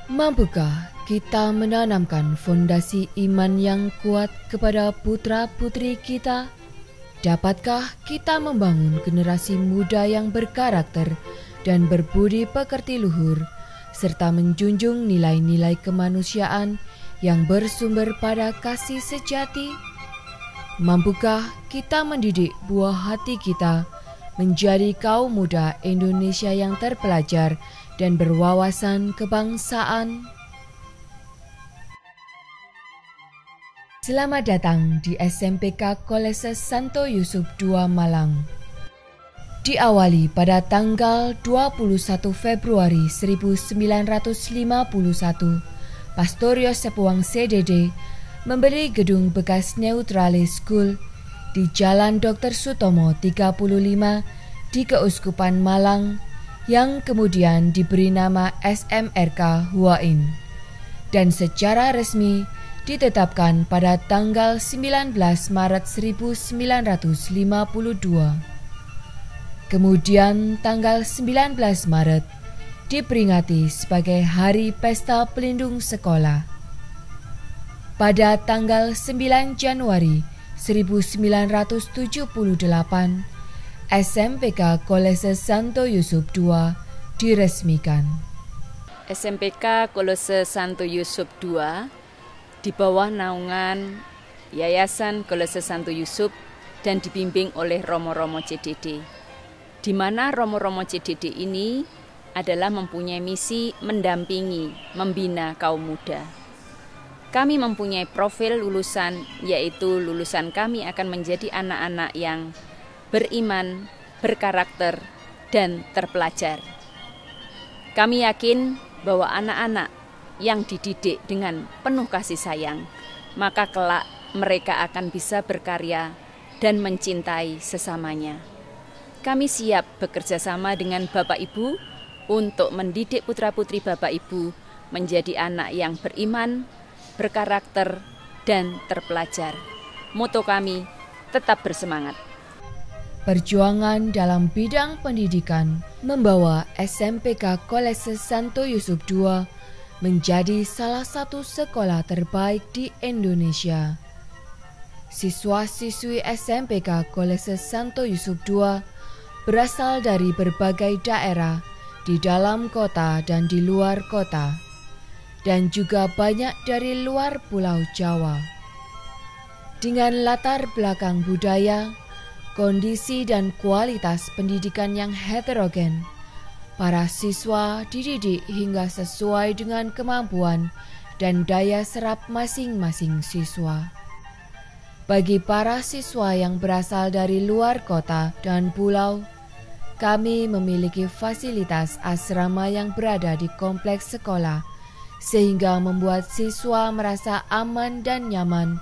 Mampukah kita menanamkan fondasi iman yang kuat kepada putra-putri kita? Dapatkah kita membangun generasi muda yang berkarakter dan berbudi pekerti luhur, serta menjunjung nilai-nilai kemanusiaan yang bersumber pada kasih sejati? Mampukah kita mendidik buah hati kita menjadi kaum muda Indonesia yang terpelajar dan berwawasan kebangsaan? Selamat datang di SMPK Kolese Santo Yusuf II Malang. Diawali pada tanggal 21 Februari 1951, Pastor Yosep Wang CDD memberi gedung bekas Neutralis School di Jalan Dr. Sutomo 35 di Keuskupan Malang yang kemudian diberi nama SMRK Huain dan secara resmi ditetapkan pada tanggal 19 Maret 1952. Kemudian tanggal 19 Maret diperingati sebagai Hari Pesta Pelindung Sekolah. Pada tanggal 9 Januari 1978, SMPK Kolese Santo Yusuf II diresmikan. SMPK Kolese Santo Yusuf II di bawah naungan Yayasan Kolese Santo Yusuf dan dibimbing oleh Romo-Romo CDD, di mana Romo-Romo CDD ini adalah mempunyai misi mendampingi, membina kaum muda. Kami mempunyai profil lulusan, yaitu lulusan kami akan menjadi anak-anak yang beriman, berkarakter, dan terpelajar. Kami yakin bahwa anak-anak yang dididik dengan penuh kasih sayang, maka kelak mereka akan bisa berkarya dan mencintai sesamanya. Kami siap bekerja sama dengan Bapak Ibu untuk mendidik putra-putri Bapak Ibu menjadi anak yang beriman, berkarakter, dan terpelajar. Moto kami, tetap bersemangat. Perjuangan dalam bidang pendidikan membawa SMPK Kolese Santo Yusuf II menjadi salah satu sekolah terbaik di Indonesia. Siswa-siswi SMPK Kolese Santo Yusuf II berasal dari berbagai daerah di dalam kota dan di luar kota, dan juga banyak dari luar Pulau Jawa. Dengan latar belakang budaya, kondisi dan kualitas pendidikan yang heterogen, para siswa dididik hingga sesuai dengan kemampuan dan daya serap masing-masing siswa. Bagi para siswa yang berasal dari luar kota dan pulau, kami memiliki fasilitas asrama yang berada di kompleks sekolah, sehingga membuat siswa merasa aman dan nyaman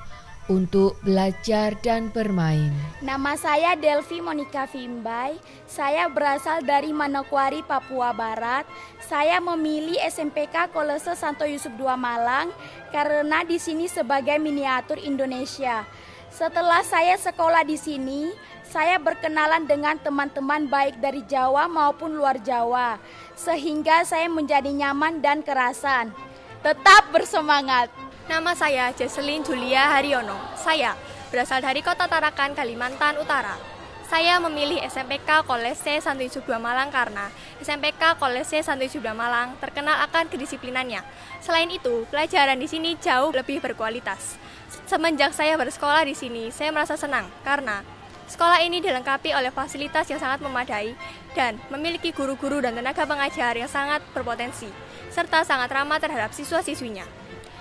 untuk belajar dan bermain. Nama saya Delvi Monica Vimbai. Saya berasal dari Manokwari, Papua Barat. Saya memilih SMPK Kolese Santo Yusuf II Malang karena di sini sebagai miniatur Indonesia. Setelah saya sekolah di sini, saya berkenalan dengan teman-teman baik dari Jawa maupun luar Jawa, sehingga saya menjadi nyaman dan kerasan. Tetap bersemangat. Nama saya Jesselyn Julia Haryono. Saya berasal dari Kota Tarakan, Kalimantan Utara. Saya memilih SMPK Kolese Santo Yusuf II Malang karena SMPK Kolese Santo Yusuf II Malang terkenal akan kedisiplinannya. Selain itu, pelajaran di sini jauh lebih berkualitas. Semenjak saya bersekolah di sini, saya merasa senang karena sekolah ini dilengkapi oleh fasilitas yang sangat memadai dan memiliki guru-guru dan tenaga pengajar yang sangat berpotensi, serta sangat ramah terhadap siswa-siswinya.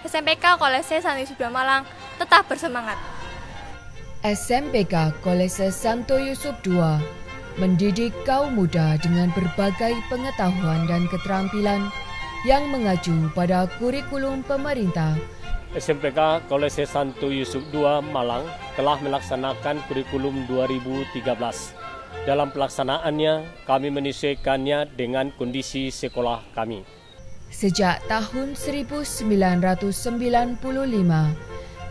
SMPK Kolese Santo Yusuf II Malang tetap bersemangat. SMPK Kolese Santo Yusuf II mendidik kaum muda dengan berbagai pengetahuan dan keterampilan yang mengacu pada kurikulum pemerintah. SMPK Kolese Santo Yusuf II Malang telah melaksanakan kurikulum 2013. Dalam pelaksanaannya, kami menyesuaikannya dengan kondisi sekolah kami. Sejak tahun 1995,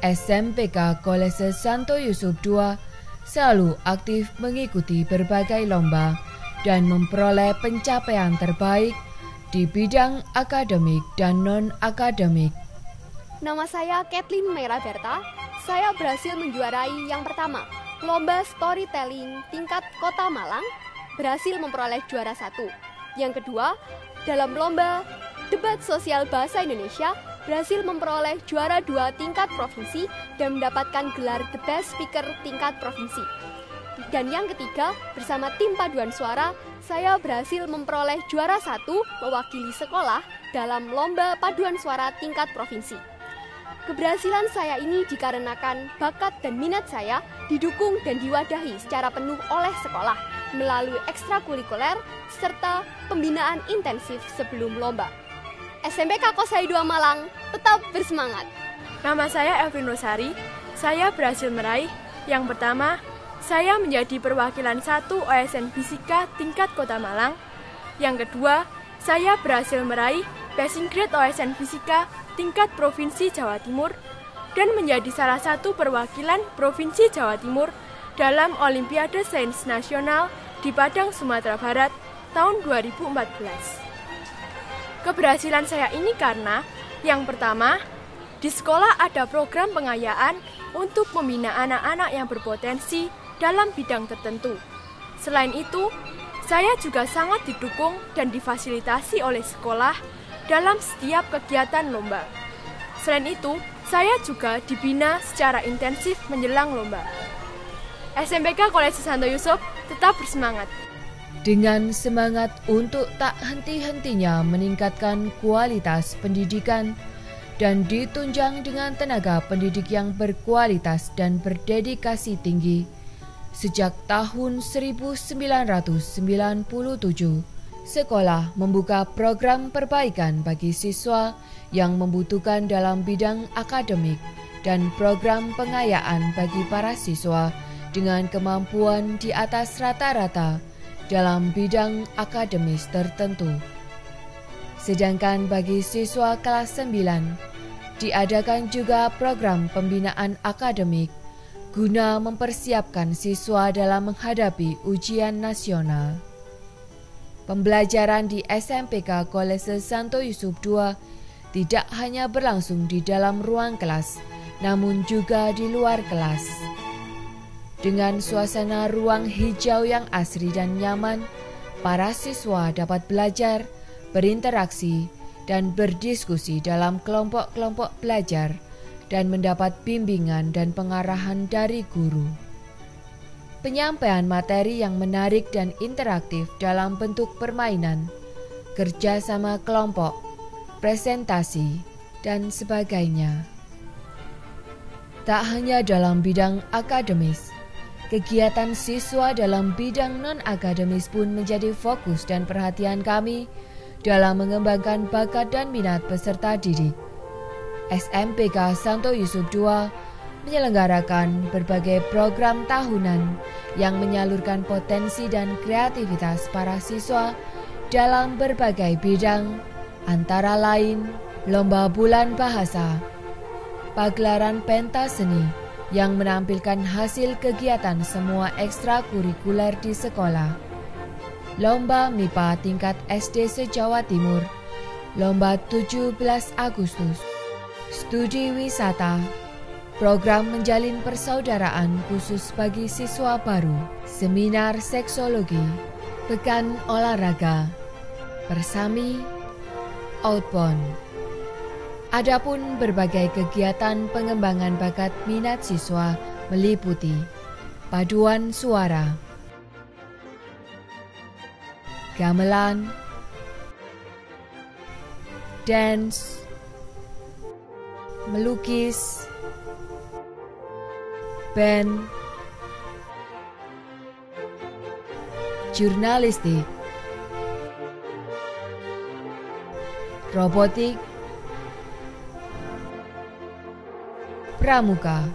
SMPK Kolese Santo Yusuf II selalu aktif mengikuti berbagai lomba dan memperoleh pencapaian terbaik di bidang akademik dan non-akademik. Nama saya Kathleen Mera Berta. Saya berhasil menjuarai yang pertama, Lomba Storytelling tingkat Kota Malang, berhasil memperoleh juara 1. Yang kedua, dalam Lomba Debat Sosial Bahasa Indonesia, berhasil memperoleh juara 2 tingkat provinsi dan mendapatkan gelar The Best Speaker tingkat provinsi. Dan yang ketiga, bersama tim paduan suara, saya berhasil memperoleh juara 1 mewakili sekolah dalam Lomba Paduan Suara tingkat provinsi. Keberhasilan saya ini dikarenakan bakat dan minat saya didukung dan diwadahi secara penuh oleh sekolah melalui ekstrakurikuler serta pembinaan intensif sebelum lomba. SMPK Kosai 2 Malang tetap bersemangat. Nama saya Elvin Rosari. Saya berhasil meraih yang pertama, saya menjadi perwakilan 1 OSN Fisika tingkat Kota Malang. Yang kedua, saya berhasil meraih passing grade OSN Fisika tingkat Provinsi Jawa Timur dan menjadi salah satu perwakilan Provinsi Jawa Timur dalam Olimpiade Sains Nasional di Padang, Sumatera Barat tahun 2014. Keberhasilan saya ini karena yang pertama, di sekolah ada program pengayaan untuk membina anak-anak yang berpotensi dalam bidang tertentu. Selain itu, saya juga sangat didukung dan difasilitasi oleh sekolah dalam setiap kegiatan lomba. Selain itu, saya juga dibina secara intensif menjelang lomba. SMPK Kolese Santo Yusuf tetap bersemangat. Dengan semangat untuk tak henti-hentinya meningkatkan kualitas pendidikan dan ditunjang dengan tenaga pendidik yang berkualitas dan berdedikasi tinggi, sejak tahun 1997, sekolah membuka program perbaikan bagi siswa yang membutuhkan dalam bidang akademik dan program pengayaan bagi para siswa dengan kemampuan di atas rata-rata dalam bidang akademis tertentu. Sedangkan bagi siswa kelas 9, diadakan juga program pembinaan akademik guna mempersiapkan siswa dalam menghadapi ujian nasional. Pembelajaran di SMPK Kolese Santo Yusuf II tidak hanya berlangsung di dalam ruang kelas, namun juga di luar kelas. Dengan suasana ruang hijau yang asri dan nyaman, para siswa dapat belajar, berinteraksi, dan berdiskusi dalam kelompok-kelompok belajar dan mendapat bimbingan dan pengarahan dari guru. Penyampaian materi yang menarik dan interaktif dalam bentuk permainan, kerjasama kelompok, presentasi, dan sebagainya. Tak hanya dalam bidang akademis, kegiatan siswa dalam bidang non-akademis pun menjadi fokus dan perhatian kami dalam mengembangkan bakat dan minat peserta didik. SMPK Santo Yusuf II menyelenggarakan berbagai program tahunan yang menyalurkan potensi dan kreativitas para siswa dalam berbagai bidang, antara lain Lomba Bulan Bahasa, pagelaran pentas seni yang menampilkan hasil kegiatan semua ekstrakurikuler di sekolah, Lomba MIPA tingkat SD se-Jawa Timur, Lomba 17 Agustus, studi wisata, program menjalin persaudaraan khusus bagi siswa baru, seminar seksologi, pekan olahraga, persami, outbound. Adapun berbagai kegiatan pengembangan bakat minat siswa meliputi paduan suara, gamelan, dance, melukis, band, jurnalistik, robotik, pramuka,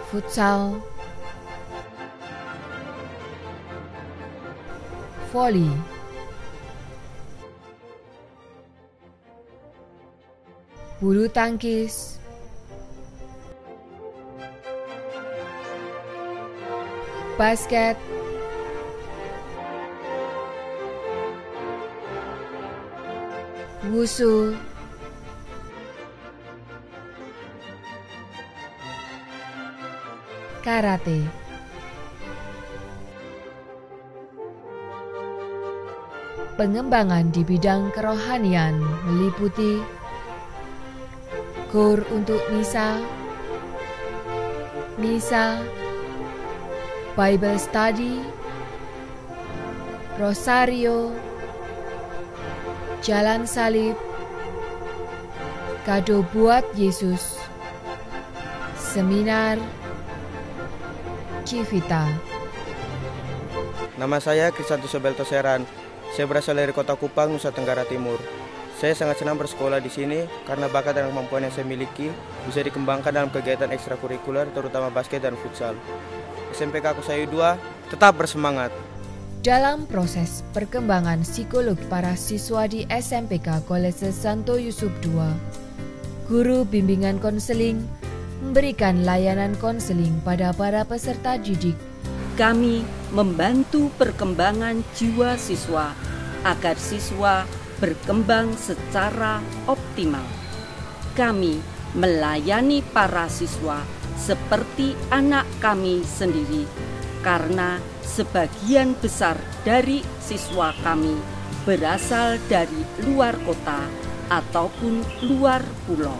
futsal, voli, bulu tangkis, basket, Wushu, karate. Pengembangan di bidang kerohanian meliputi kur untuk misa, Bible study, rosario, jalan salib, kado buat Yesus, seminar, Civita. Nama saya Krisantus Sobelto Seran. Saya berasal dari Kota Kupang, Nusa Tenggara Timur. Saya sangat senang bersekolah di sini karena bakat dan kemampuan yang saya miliki bisa dikembangkan dalam kegiatan ekstrakurikuler, terutama basket dan futsal. SMPK Kosayu 2 tetap bersemangat. Dalam proses perkembangan psikolog para siswa di SMPK Kolese Santo Yusuf II, guru bimbingan konseling memberikan layanan konseling pada para peserta didik. Kami membantu perkembangan jiwa siswa agar siswa berkembang secara optimal. Kami melayani para siswa seperti anak kami sendiri karena sebagian besar dari siswa kami berasal dari luar kota ataupun luar pulau.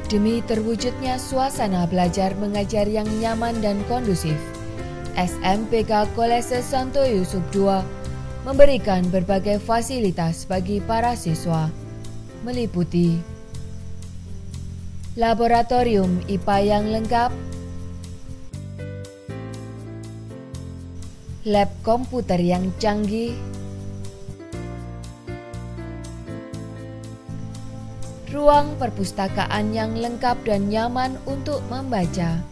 Demi terwujudnya suasana belajar mengajar yang nyaman dan kondusif, SMPK Kolese Santo Yusuf II memberikan berbagai fasilitas bagi para siswa, meliputi laboratorium IPA yang lengkap, lab komputer yang canggih, ruang perpustakaan yang lengkap dan nyaman untuk membaca,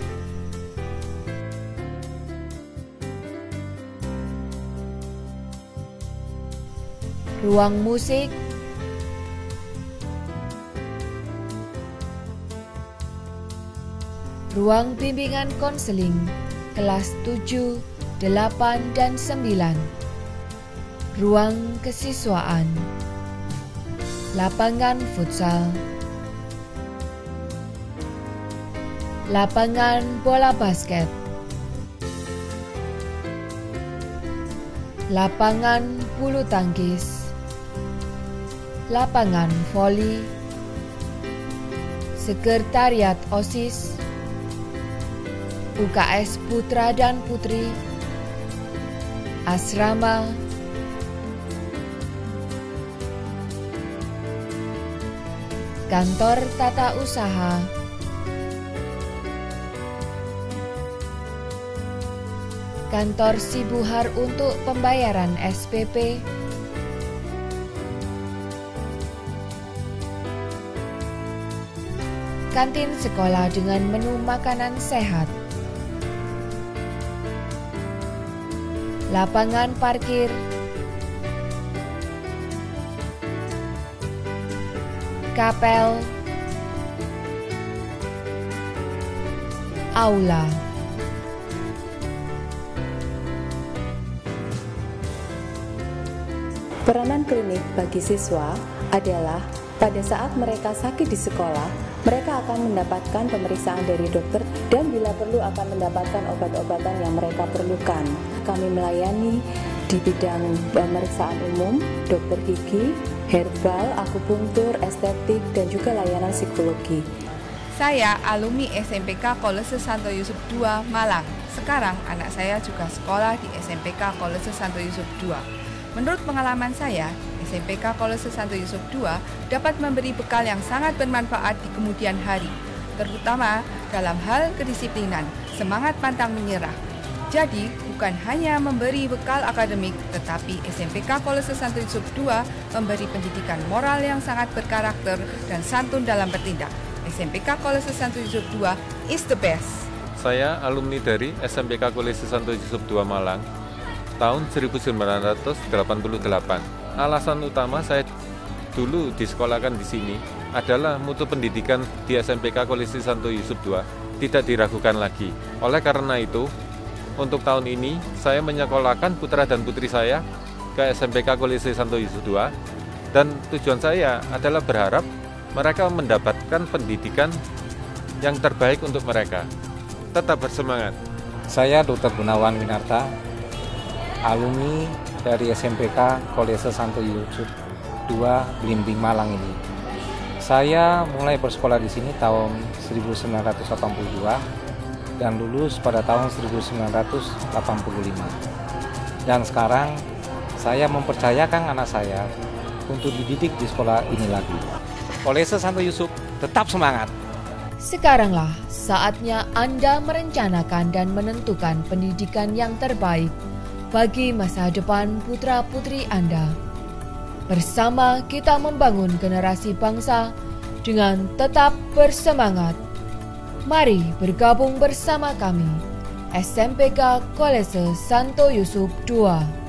ruang musik, ruang bimbingan konseling kelas 7, 8, dan 9, ruang kesiswaan, lapangan futsal, lapangan bola basket, lapangan bulu tangkis, lapangan voli, sekretariat OSIS, UKS Putra dan Putri, asrama, kantor tata usaha, kantor Sibuhar untuk pembayaran SPP, kantin sekolah dengan menu makanan sehat, lapangan parkir, kapel, aula. Peranan klinik bagi siswa adalah pada saat mereka sakit di sekolah, mereka akan mendapatkan pemeriksaan dari dokter dan bila perlu akan mendapatkan obat-obatan yang mereka perlukan. Kami melayani di bidang pemeriksaan umum, dokter gigi, herbal, akupunktur, estetik, dan juga layanan psikologi. Saya alumni SMPK Kolese Santo Yusuf II Malang. Sekarang anak saya juga sekolah di SMPK Kolese Santo Yusuf II. Menurut pengalaman saya, SMPK Kolese Santo Yusuf II dapat memberi bekal yang sangat bermanfaat di kemudian hari, terutama dalam hal kedisiplinan, semangat pantang menyerah. Jadi, bukan hanya memberi bekal akademik, tetapi SMPK Kolese Santo Yusuf II memberi pendidikan moral yang sangat berkarakter dan santun dalam bertindak. SMPK Kolese Santo Yusuf II is the best. Saya alumni dari SMPK Kolese Santo Yusuf II Malang tahun 1988. Alasan utama saya dulu disekolahkan di sini adalah mutu pendidikan di SMPK Kolese Santo Yusuf II tidak diragukan lagi. Oleh karena itu, untuk tahun ini saya menyekolahkan putra dan putri saya ke SMPK Kolese Santo Yusuf II Dan tujuan saya adalah berharap mereka mendapatkan pendidikan yang terbaik untuk mereka. Tetap bersemangat. Saya Dr. Gunawan Winarta, alumni dari SMPK Kolese Santo Yusuf II Blimbing Malang ini. Saya mulai bersekolah di sini tahun 1982 dan lulus pada tahun 1985. Dan sekarang saya mempercayakan anak saya untuk dididik di sekolah ini lagi. Kolese Santo Yusuf, tetap semangat. Sekaranglah saatnya Anda merencanakan dan menentukan pendidikan yang terbaik bagi masa depan putra-putri Anda. Bersama kita membangun generasi bangsa dengan tetap bersemangat. Mari bergabung bersama kami, SMPK Kolese Santo Yusuf II.